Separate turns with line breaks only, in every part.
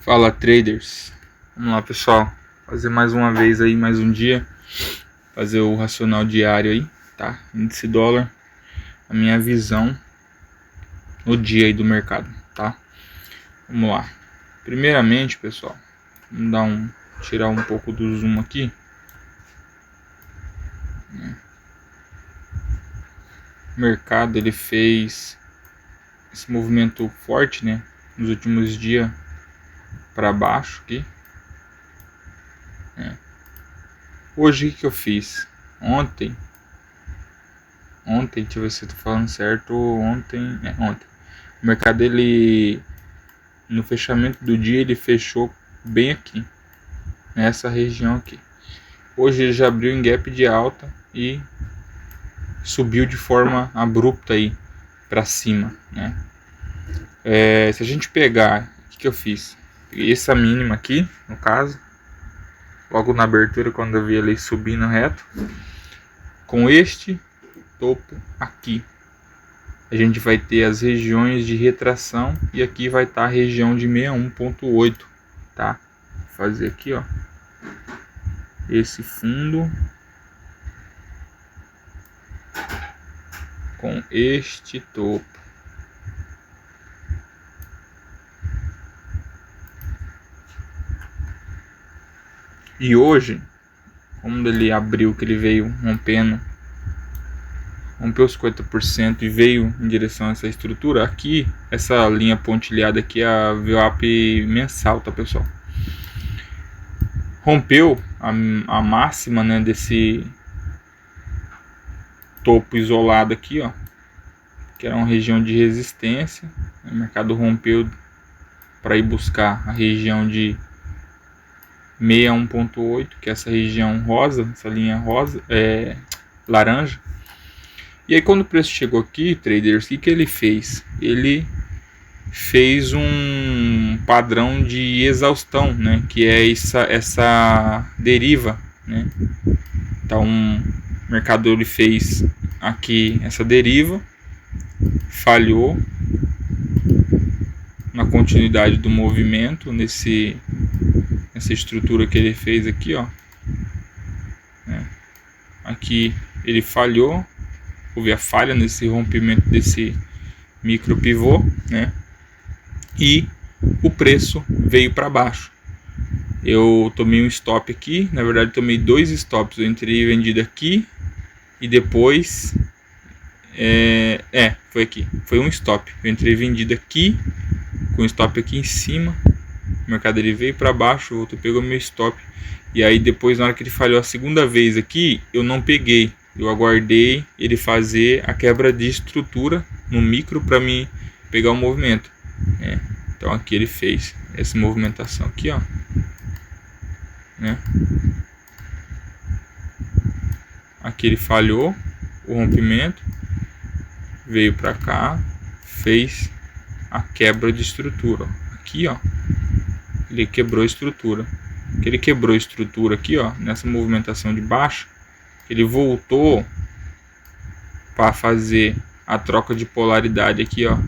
Fala, traders. Vamos lá, pessoal, fazer mais uma vez aí, mais um dia, fazer o racional diário aí, tá? Índice dólar, a minha visão no dia aí do mercado, tá? Vamos lá. Primeiramente, pessoal, vamos tirar um pouco do zoom aqui. O mercado, ele fez esse movimento forte, né, nos últimos dias para baixo aqui. Hoje o que eu fiz? Ontem, deixa eu ver se eu tô falando certo. Ontem. O mercado, ele, no fechamento do dia, ele fechou bem aqui, nessa região aqui. Hoje ele já abriu em gap de alta e subiu de forma abrupta aí para cima, né? Se a gente pegar, o que eu fiz? Peguei essa mínima aqui, no caso, logo na abertura, quando eu vi ele subindo reto, com este topo aqui, a gente vai ter as regiões de retração e aqui vai estar a região de 61.8, tá? Vou fazer aqui, ó, esse fundo com este topo. E hoje, como ele abriu, que ele veio rompeu os 50% e veio em direção a essa estrutura, aqui, essa linha pontilhada aqui é a VWAP mensal, tá, pessoal? Rompeu a máxima, né, desse topo isolado aqui, ó, que era uma região de resistência. O mercado rompeu para ir buscar a região de 61.8, que é essa região rosa, essa linha rosa, laranja. E aí quando o preço chegou aqui, traders, o que ele fez? Ele fez um padrão de exaustão, né? Que é essa deriva, né? Então o mercado, ele fez aqui essa deriva, falhou na continuidade do movimento, nessa estrutura que ele fez aqui, ó. Aqui ele falhou. Houve a falha nesse rompimento desse micro pivô, né? E o preço veio para baixo. Eu tomei um stop aqui, na verdade tomei dois stops. Eu entrei vendido aqui e depois foi aqui, foi um stop. Eu entrei vendido aqui com stop aqui em cima. O mercado, ele veio para baixo, voltou, pegou meu stop. E aí depois, na hora que ele falhou a segunda vez aqui, eu não peguei. Eu aguardei ele fazer a quebra de estrutura no micro para mim pegar o movimento, né? Então aqui ele fez essa movimentação aqui, ó, né? Aqui ele falhou o rompimento, veio para cá, fez a quebra de estrutura, ó. Aqui, ó, ele quebrou a estrutura. Que ele quebrou a estrutura aqui, ó, nessa movimentação de baixa. Ele voltou para fazer a troca de polaridade aqui, ó,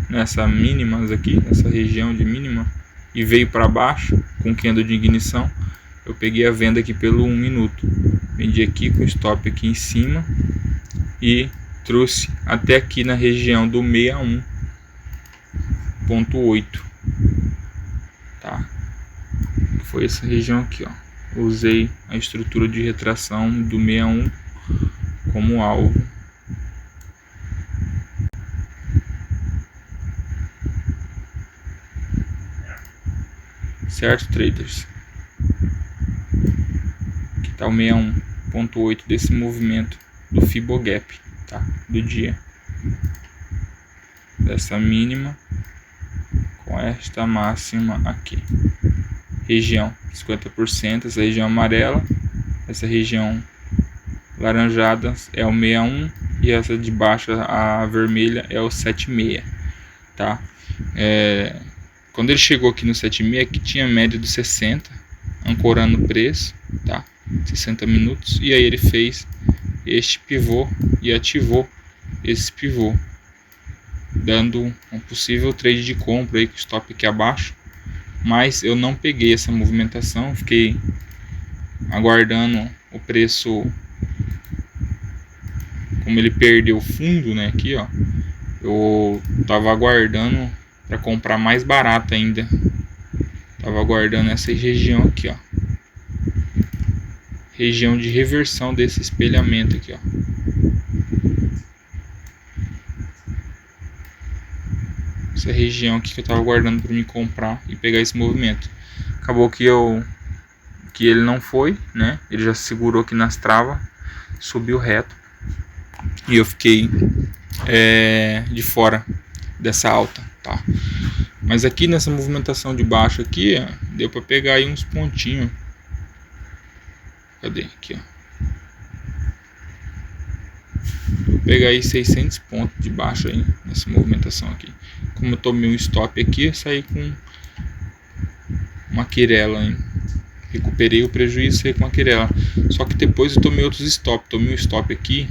nessa mínimas aqui, nessa região de mínima, e veio para baixo com candle de ignição. Eu peguei a venda aqui pelo 1 minuto, vendi aqui com stop aqui em cima e trouxe até aqui na região do 61.8, tá? Foi essa região aqui, ó. Usei a estrutura de retração do 61 como alvo. Certo, traders? Aqui está o 61.8 desse movimento do Fibogap, tá? Do dia. Dessa mínima com esta máxima aqui. Região 50%, essa região amarela, essa região laranjada é o 61 e essa de baixo, a vermelha, é o 76, tá? Quando ele chegou aqui no 76, aqui tinha média do 60, ancorando o preço, tá? 60 minutos, e aí ele fez este pivô e ativou esse pivô, dando um possível trade de compra aí com stop aqui abaixo, mas eu não peguei essa movimentação, fiquei aguardando o preço. Como ele perdeu o fundo, né, aqui, ó, eu tava aguardando para comprar mais barato ainda. Tava aguardando essa região aqui, ó, região de reversão desse espelhamento aqui, ó. Essa região aqui que eu tava aguardando para me comprar e pegar esse movimento. Acabou que ele não foi, né? Ele já segurou aqui nas travas, subiu reto e eu fiquei de fora dessa alta, tá? Mas aqui nessa movimentação de baixo aqui, ó, deu para pegar aí uns pontinhos. Cadê? Aqui, ó. Vou pegar aí 600 pontos de baixo aí nessa movimentação aqui. Como eu tomei um stop aqui, eu saí com uma querela, hein? Recuperei o prejuízo, saí com uma querela. Só que depois eu tomei outros stop. Tomei um stop aqui,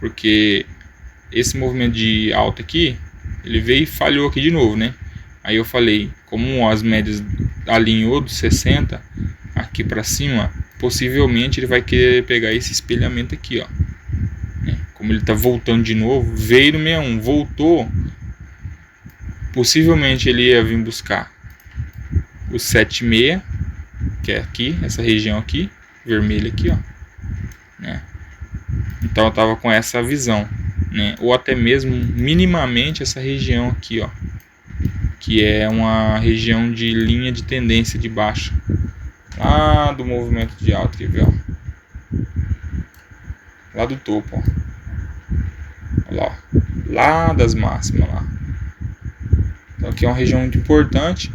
porque esse movimento de alta aqui, ele veio e falhou aqui de novo, né? Aí eu falei, como as médias alinhou dos 60 aqui para cima, possivelmente ele vai querer pegar esse espelhamento aqui, ó. Como ele tá voltando de novo, veio no 61, voltou, possivelmente ele ia vir buscar o 76, que é aqui, essa região aqui, vermelha aqui, ó, né? Então eu tava com essa visão, né? Ou até mesmo minimamente essa região aqui, ó, que é uma região de linha de tendência de baixa, lá do movimento de alta, quer ver, ó? Lá do topo, ó. Lá das máximas lá. Então aqui é uma região muito importante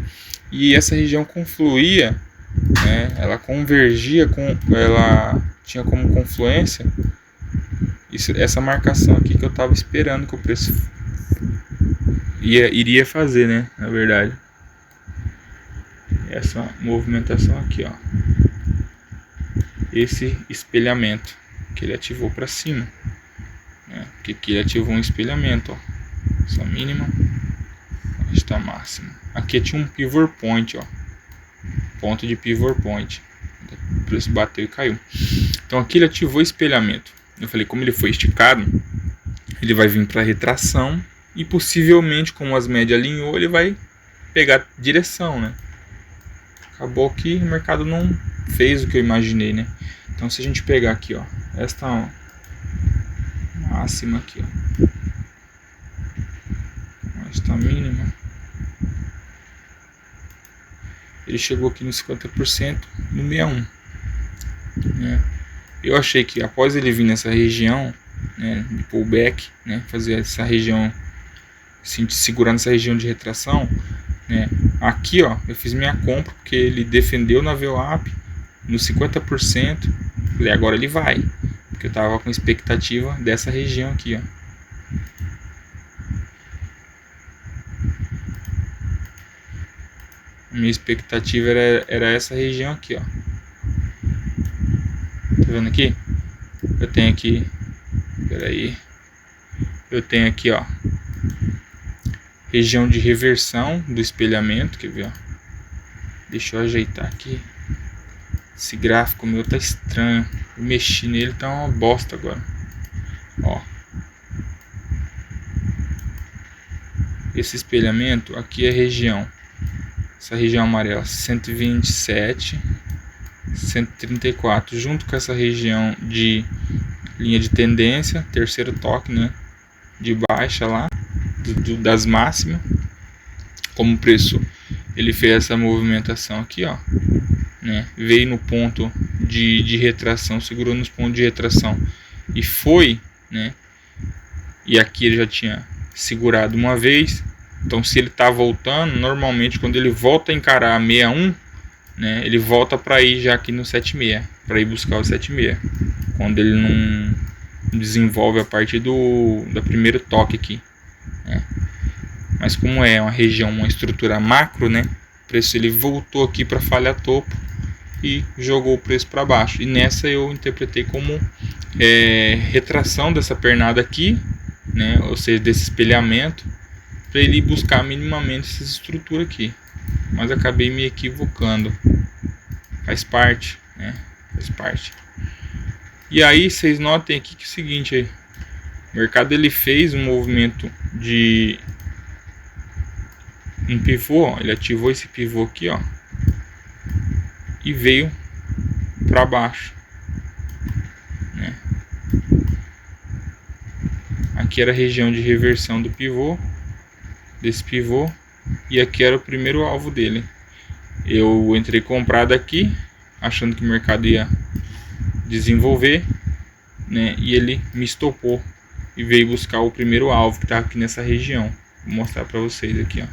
e essa região confluía, né? Ela convergia ela tinha como confluência essa marcação aqui que eu estava esperando que o preço iria fazer, né? Na verdade, essa movimentação aqui, ó, esse espelhamento que ele ativou para cima. Porque aqui ele ativou um espelhamento, ó. Essa mínima, esta máxima. Aqui tinha um pivot point, ó. Ponto de pivot point. O preço bateu e caiu. Então aqui ele ativou o espelhamento. Eu falei, como ele foi esticado, ele vai vir para retração e possivelmente, como as médias alinhou, ele vai pegar direção, né? Acabou que o mercado não fez o que eu imaginei, né? Então se a gente pegar aqui, ó, esta máxima aqui, ó, esta mínima, ele chegou aqui no 50% no 61, né? Eu achei que após ele vir nessa região, né, de pullback, né, fazer essa região, segurar nessa região de retração, né, aqui, ó, eu fiz minha compra porque ele defendeu na VWAP no 50%, falei, agora ele vai, porque eu tava com expectativa dessa região aqui, ó. Minha expectativa era essa região aqui, ó. Tá vendo aqui? Eu tenho aqui, peraí, eu tenho aqui, ó, região de reversão do espelhamento, quer ver, ó? Deixa eu ajeitar aqui. Esse gráfico meu tá estranho. Eu mexi nele, tá uma bosta agora. Ó. Esse espelhamento aqui é a região. Essa região amarela, 127, 134, junto com essa região de linha de tendência, terceiro toque, né, de baixa lá, das máximas. Como o preço, ele fez essa movimentação aqui, ó, né, veio no ponto de retração, segurou nos pontos de retração e foi, né, e aqui ele já tinha segurado uma vez. Então se ele está voltando, normalmente quando ele volta a encarar a 61, né, ele volta para ir já aqui no 76, para ir buscar o 76, quando ele não desenvolve a partir do primeiro toque aqui, né. Mas como é uma região, uma estrutura macro, né, o preço ele voltou aqui para falha topo e jogou o preço para baixo. E nessa eu interpretei como retração dessa pernada aqui, né, ou seja, desse espelhamento, para ele buscar minimamente essa estrutura aqui, mas acabei me equivocando. Faz parte, né? Faz parte. E aí vocês notem aqui que é o seguinte aí, o mercado ele fez um movimento de um pivô, ó, ele ativou esse pivô aqui, ó, e veio para baixo, né? Aqui era a região de reversão do pivô, desse pivô, e aqui era o primeiro alvo dele. Eu entrei comprado aqui, achando que o mercado ia desenvolver, né? E ele me estopou e veio buscar o primeiro alvo que estava aqui nessa região. Vou mostrar para vocês aqui, ó.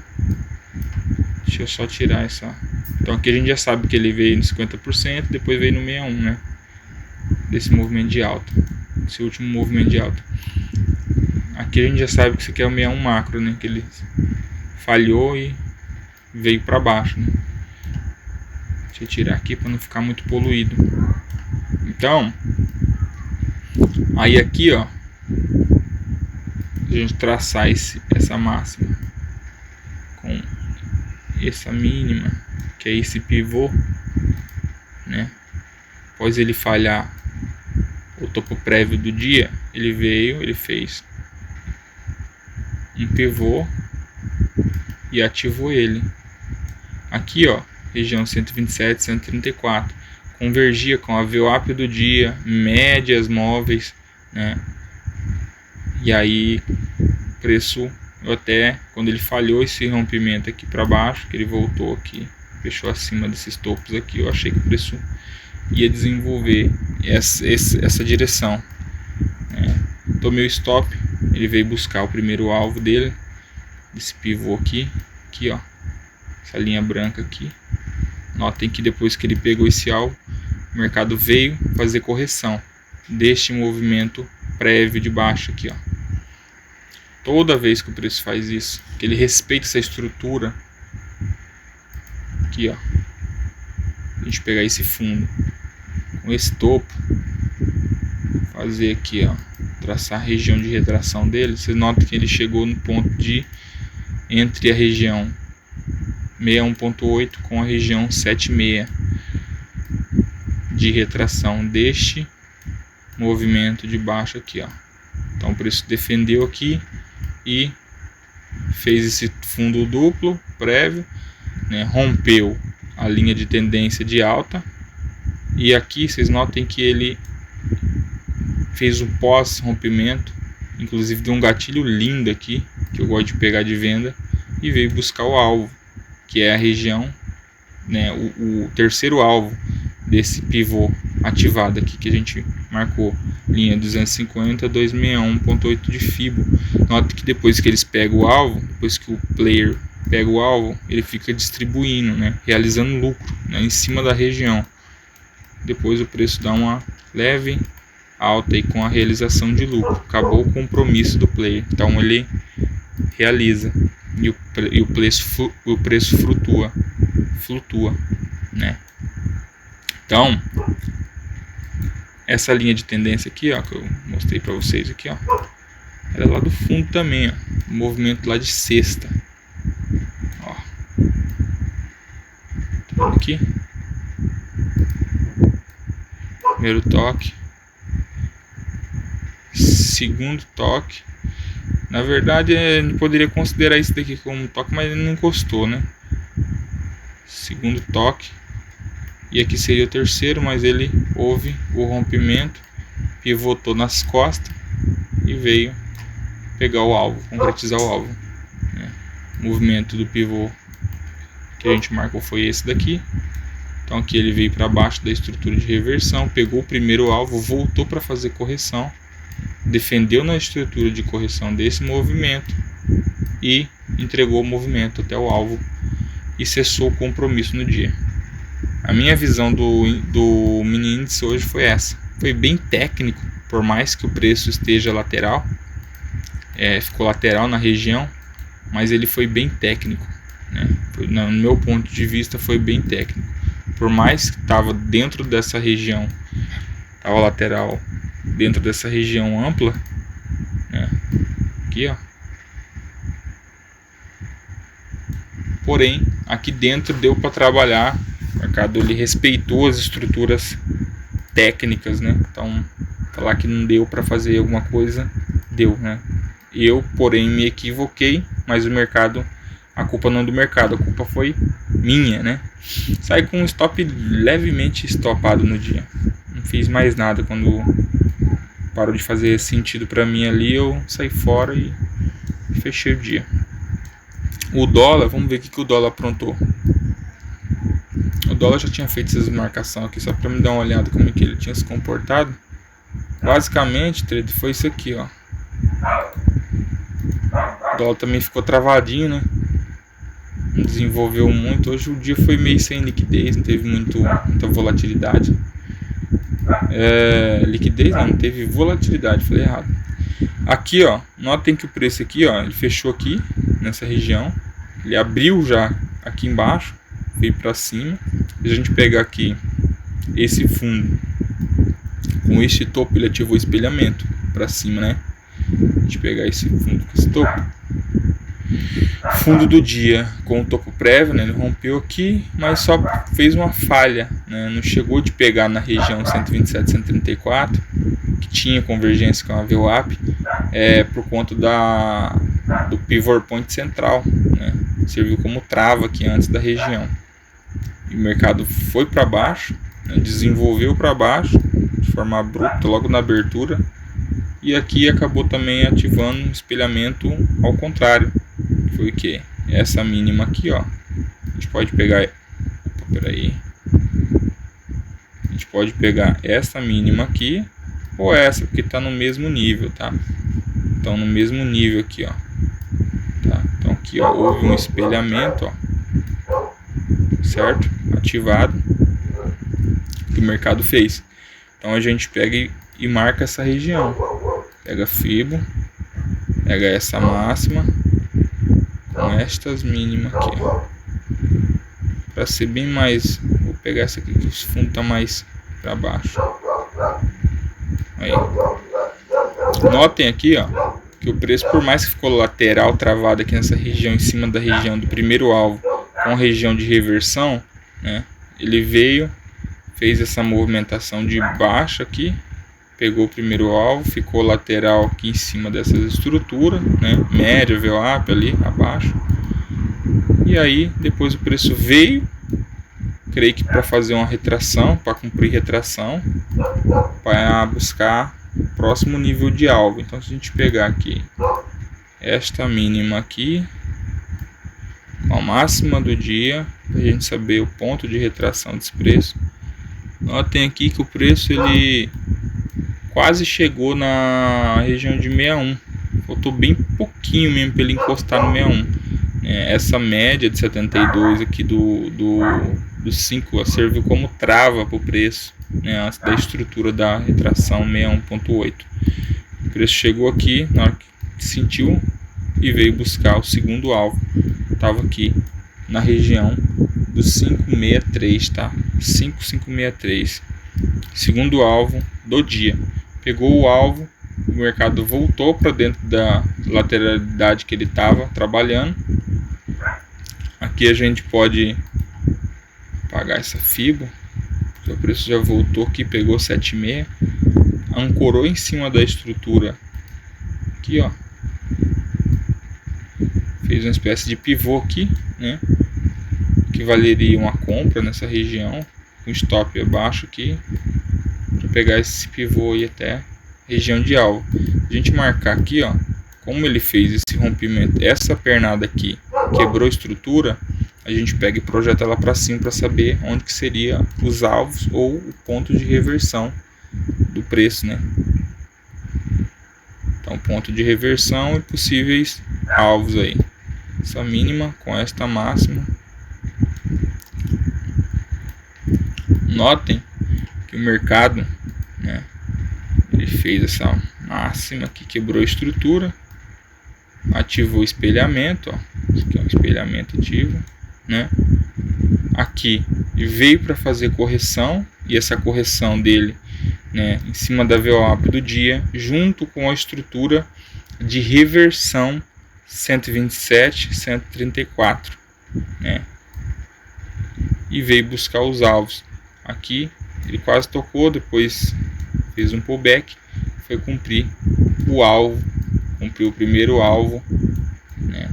Deixa eu só tirar essa. Então aqui a gente já sabe que ele veio no 50%, depois veio no 61, né? Desse movimento de alta, esse último movimento de alta. Aqui a gente já sabe que isso aqui é o 61 macro, né? Que ele falhou e veio para baixo, né? Deixa eu tirar aqui para não ficar muito poluído. Então, aí aqui, ó, a gente traçar essa máxima com essa mínima, que é esse pivô, né? Após ele falhar o topo prévio do dia, ele veio, ele fez um pivô e ativou ele. Aqui, ó, região 127, 134, convergia com a VWAP do dia, médias móveis, né? E aí, preço, eu até, quando ele falhou esse rompimento aqui para baixo, que ele voltou aqui, fechou acima desses topos aqui, eu achei que o preço ia desenvolver essa direção, né? Tomei o stop, ele veio buscar o primeiro alvo dele, esse pivô aqui, ó, essa linha branca aqui. Notem que depois que ele pegou esse alvo, o mercado veio fazer correção deste movimento prévio de baixo aqui, ó. Toda vez que o preço faz isso, que ele respeita essa estrutura aqui, ó, a gente pegar esse fundo com esse topo, fazer aqui, ó, traçar a região de retração dele, você nota que ele chegou no ponto de entre a região 61.8 com a região 76 de retração deste movimento de baixo aqui, ó. Então o preço defendeu aqui e fez esse fundo duplo prévio, né? Rompeu a linha de tendência de alta, e aqui vocês notem que ele fez o pós rompimento, inclusive deu um gatilho lindo aqui que eu gosto de pegar de venda, e veio buscar o alvo, que é a região, né, o terceiro alvo desse pivô ativado aqui que a gente marcou, linha 250, 261.8 de Fibo. Note que depois que eles pegam o alvo, depois que o player pega o alvo, ele fica distribuindo, né, realizando lucro, né, em cima da região. Depois o preço dá uma leve alta aí com a realização de lucro, acabou o compromisso do player, então ele realiza e o preço flutua, né? Então, essa linha de tendência aqui, ó, que eu mostrei para vocês aqui, ó, ela é lá do fundo também, ó, o movimento lá de sexta, ó, tá vendo aqui? Primeiro toque, segundo toque. Na verdade, a gente poderia considerar isso daqui como um toque, mas ele não encostou, né? Segundo toque. E aqui seria o terceiro, mas ele houve o rompimento, pivotou nas costas e veio pegar o alvo, concretizar o alvo, né? O movimento do pivô que a gente marcou foi esse daqui. Então aqui ele veio para baixo da estrutura de reversão, pegou o primeiro alvo, voltou para fazer correção, defendeu na estrutura de correção desse movimento e entregou o movimento até o alvo e cessou o compromisso no dia. A minha visão do mini índice hoje foi essa. Foi bem técnico, por mais que o preço esteja lateral, ficou lateral na região, mas ele foi bem técnico, né? No meu ponto de vista foi bem técnico. Por mais que estava dentro dessa região, estava lateral dentro dessa região ampla, né? Aqui, ó. Porém, aqui dentro deu para trabalhar. O mercado ele respeitou as estruturas técnicas, né? Então, falar que não deu para fazer alguma coisa, deu, né? Eu, porém, me equivoquei, mas o mercado, a culpa não é do mercado, a culpa foi minha, né? Saí com um stop levemente estopado no dia. Não fiz mais nada. Quando parou de fazer sentido para mim ali, eu saí fora e fechei o dia. O dólar, vamos ver o que o dólar aprontou. O dólar já tinha feito essas marcações aqui, só para me dar uma olhada como é que ele tinha se comportado. Basicamente, foi isso aqui, ó. O dólar também ficou travadinho, né? Não desenvolveu muito. Hoje o dia foi meio sem liquidez, não teve muita volatilidade. Liquidez não teve volatilidade, falei errado. Aqui, ó, notem que o preço aqui, ó, ele fechou aqui nessa região. Ele abriu já aqui embaixo, veio para cima. Se a gente pegar aqui esse fundo com este topo, ele ativou o espelhamento para cima, né? A gente pegar esse fundo com esse topo, fundo do dia com o topo prévio, né? Ele rompeu aqui, mas só fez uma falha, né? Não chegou de pegar na região 127, 134, que tinha convergência com a VWAP, por conta do pivot point central, né? Serviu como trava aqui antes da região. E o mercado foi para baixo, né? Desenvolveu para baixo de forma abrupta logo na abertura, e aqui acabou também ativando um espelhamento ao contrário. Foi o que? Essa mínima aqui, ó. A gente pode pegar. Opa, peraí. A gente pode pegar essa mínima aqui ou essa, porque tá no mesmo nível, tá? Então no mesmo nível aqui, ó. Tá? Então aqui, ó, houve um espelhamento, ó. Certo? Ativado. Que o mercado fez. Então a gente pega e marca essa região. Pega Fibo, pega essa máxima com estas mínimas aqui, ó. Para ser bem mais, vou pegar essa aqui que os fundos tá mais para baixo. Aí. Notem aqui, ó, que o preço, por mais que ficou lateral travado aqui nessa região, em cima da região do primeiro alvo, com a região de reversão, né? Ele veio, fez essa movimentação de baixa aqui, pegou o primeiro alvo, ficou lateral aqui em cima dessas estruturas, né? Média, VWAP ali abaixo. E aí depois o preço veio, creio que para fazer uma retração, para cumprir retração, para buscar o próximo nível de alvo. Então se a gente pegar aqui esta mínima aqui, com a máxima do dia, para a gente saber o ponto de retração desse preço. Notem aqui que o preço ele quase chegou na região de 61, faltou bem pouquinho mesmo para ele encostar no 61. Essa média de 72 aqui do 5 serviu como trava para o preço, né, antes da estrutura da retração 61.8. O preço chegou aqui, na hora que sentiu, e veio buscar o segundo alvo. Estava aqui na região do 563, tá? 5563, segundo alvo do dia. Pegou o alvo, o mercado voltou para dentro da lateralidade que ele estava trabalhando. Aqui a gente pode pagar essa FIBO, o preço já voltou aqui, pegou 7,6, ancorou em cima da estrutura aqui, ó, fez uma espécie de pivô aqui, né, que valeria uma compra nessa região, com stop abaixo aqui, para pegar esse pivô e até região de alvo. A gente marcar aqui, ó, como ele fez esse rompimento, essa pernada aqui quebrou a estrutura, a gente pega e projeta ela para cima para saber onde que seria os alvos ou o ponto de reversão do preço, né? Então ponto de reversão e possíveis alvos aí. Essa mínima com esta máxima. Notem que o mercado, né, ele fez essa máxima que quebrou a estrutura, ativou o espelhamento, ó, esse aqui é um espelhamento ativo, né? Aqui veio para fazer correção, e essa correção dele, né, em cima da VWAP do dia, junto com a estrutura de reversão 127, 134, né? e veio buscar os alvos. Aqui ele quase tocou, depois fez um pullback, foi cumprir o alvo, cumpriu o primeiro alvo, né,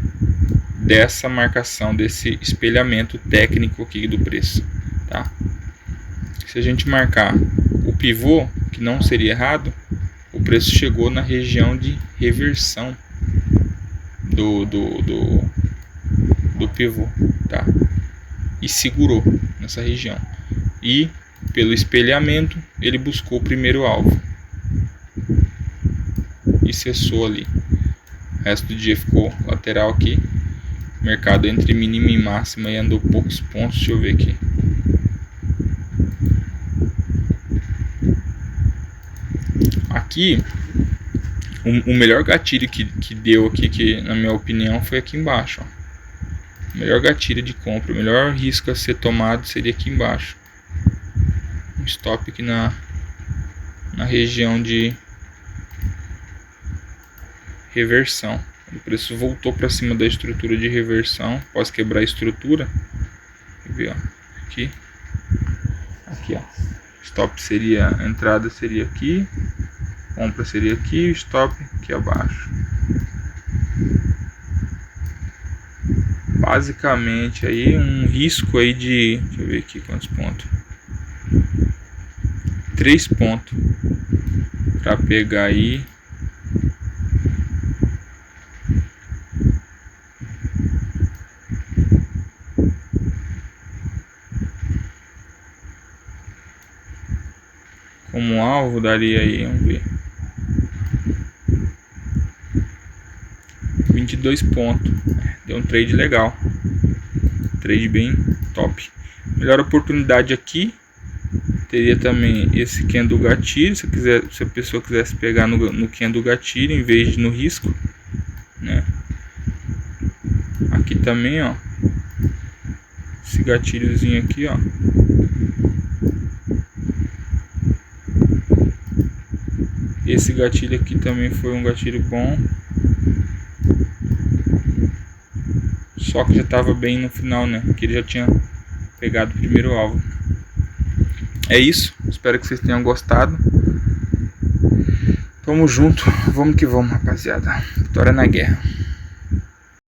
dessa marcação, desse espelhamento técnico aqui do preço, tá? Se a gente marcar o pivô, que não seria errado, o preço chegou na região de reversão do pivô, tá? E segurou nessa região. E pelo espelhamento ele buscou o primeiro alvo e cessou ali. O resto do dia ficou lateral aqui. Mercado entre mínima e máxima e andou poucos pontos. Deixa eu ver aqui. Aqui o melhor gatilho que deu aqui, que na minha opinião foi aqui embaixo, ó. O melhor gatilho de compra, o melhor risco a ser tomado seria aqui embaixo. Um stop aqui na região de reversão. O preço voltou para cima da estrutura de reversão, após quebrar a estrutura. Ver, ó, aqui, ó. Stop seria, a entrada seria aqui, compra seria aqui, stop aqui abaixo. Basicamente aí um risco aí de, deixa eu ver aqui quantos pontos, 3 pontos para pegar aí. Como alvo daria aí, vamos ver, 22 pontos. Deu um trade legal, trade bem top. Melhor oportunidade aqui teria também esse candle gatilho, se a pessoa quisesse pegar no candle gatilho em vez de no risco, né? Aqui também, ó, esse gatilhozinho aqui, ó. Esse gatilho aqui também foi um gatilho bom, só que já estava bem no final, né? Que ele já tinha pegado o primeiro alvo. É isso, espero que vocês tenham gostado. Tamo junto, vamos que vamos, rapaziada. Vitória na guerra.